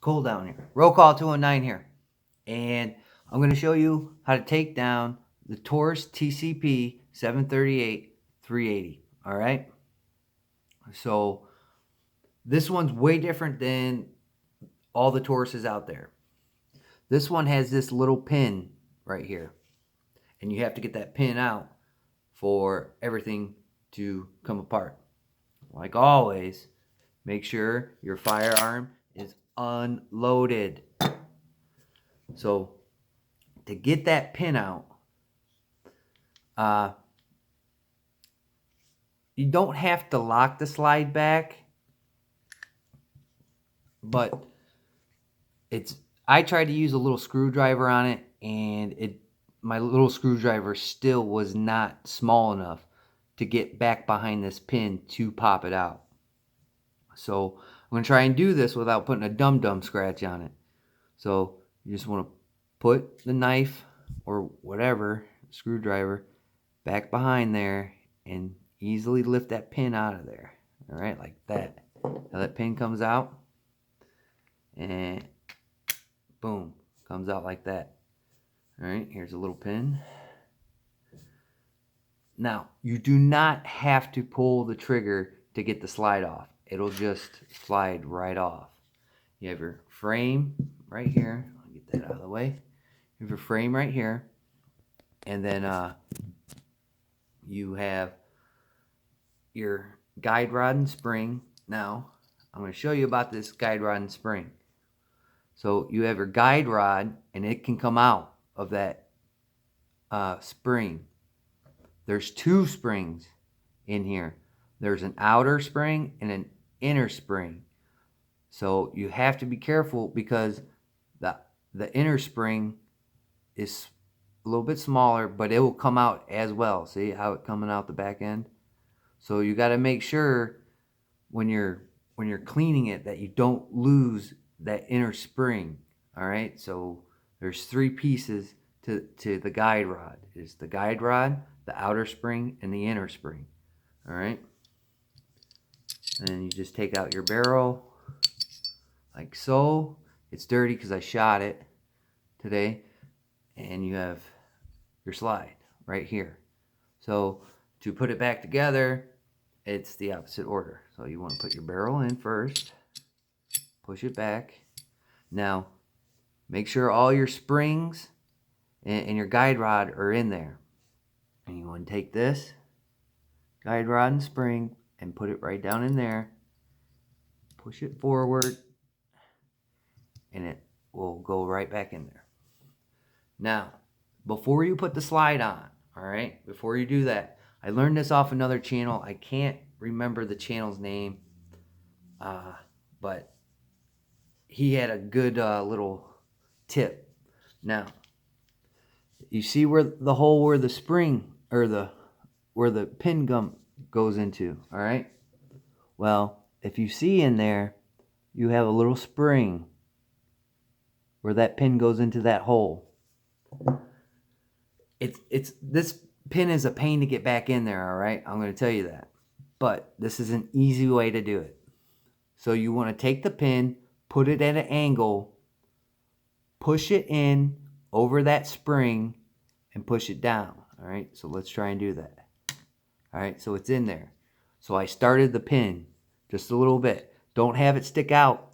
cold down here. Roll call 219 here. And I'm going to show you how to take down the Taurus TCP 738 380. All right. So this one's way different than all the Tauruses out there. This one has this little pin right here. And you have to get that pin out for everything to come apart. Like always, make sure your firearm is unloaded. So to get that pin out, you don't have to lock the slide back, but I tried to use a little screwdriver on it, and my little screwdriver still was not small enough to get back behind this pin to pop it out. So I'm going to try and do this without putting a dum-dum scratch on it. So you just want to put the knife or whatever, screwdriver, back behind there and easily lift that pin out of there. All right, like that. Now that pin comes out and boom, comes out like that. All right, here's a little pin. Now, you do not have to pull the trigger to get the slide off. It'll just slide right off. You have your frame right here. I'll get that out of the way. You have your frame right here. And then you have your guide rod and spring. Now, I'm going to show you about this guide rod and spring. So you have your guide rod, and it can come out of that spring. There's two springs in here. There's an outer spring and an inner spring. So you have to be careful because the inner spring is a little bit smaller, but it will come out as well. See how it's coming out the back end? So you got to make sure when you're cleaning it that you don't lose that inner spring. All right, so there's three pieces to the guide rod. It's the guide rod, the outer spring, and the inner spring. All right, and then you just take out your barrel like so. It's dirty because I shot it today. And you have your slide right here. So to put it back together, it's the opposite order. So you want to put your barrel in first, push it back. Now, make sure all your springs and your guide rod are in there. And you want to take this guide rod and spring and put it right down in there. Push it forward, and it will go right back in there. Now, before you put the slide on, all right, before you do that, I learned this off another channel. I can't remember the channel's name, but he had a good little tip. Now, you see where the hole where the spring or where the pin gum goes into, all right? Well, if you see in there, you have a little spring where that pin goes into that hole. This pin is a pain to get back in there, all right? I'm going to tell you that. But this is an easy way to do it. So you want to take the pin, put it at an angle, push it in over that spring, and push it down, all right? So let's try and do that. All right, so it's in there. So I started the pin just a little bit. Don't have it stick out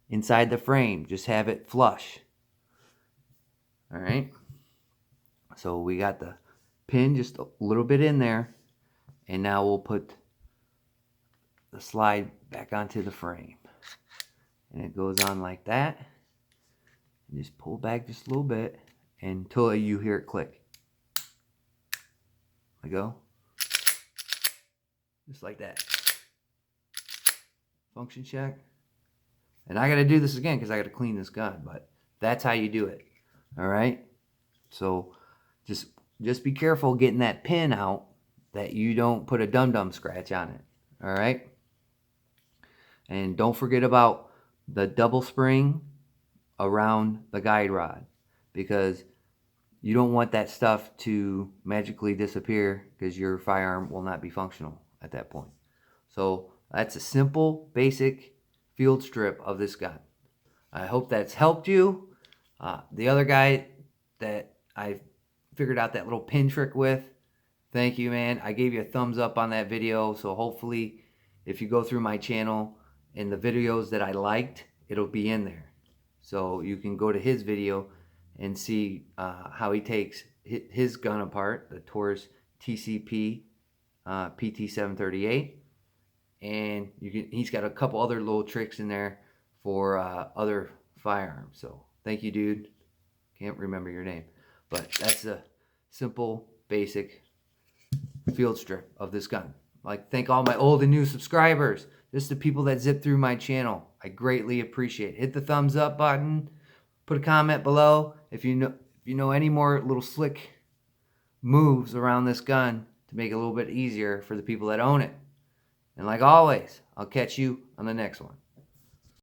inside the frame. Just have it flush. All right? So we got the pin just a little bit in there, and now we'll put the slide back onto the frame. And it goes on like that. And just pull back just a little bit until you hear it click. There we go. Just like that. Function check. And I got to do this again because I got to clean this gun, but that's how you do it. All right? So just be careful getting that pin out that you don't put a dum-dum scratch on it. All right? And don't forget about the double spring around the guide rod, because you don't want that stuff to magically disappear because your firearm will not be functional at that point. So that's a simple, basic field strip of this gun. I hope that's helped you. The other guy that I figured out that little pin trick with, thank you, man. I gave you a thumbs up on that video, so hopefully if you go through my channel and the videos that I liked, it'll be in there. So you can go to his video and see how he takes his gun apart, the Taurus TCP PT738. And he's got a couple other little tricks in there for other firearms. So thank you, dude. Can't remember your name, but that's a simple, basic field strip of this gun. I'd like to thank all my old and new subscribers, just the people that zip through my channel. I greatly appreciate it. Hit the thumbs up button. Put a comment below if you know any more little slick moves around this gun to make it a little bit easier for the people that own it. And like always, I'll catch you on the next one.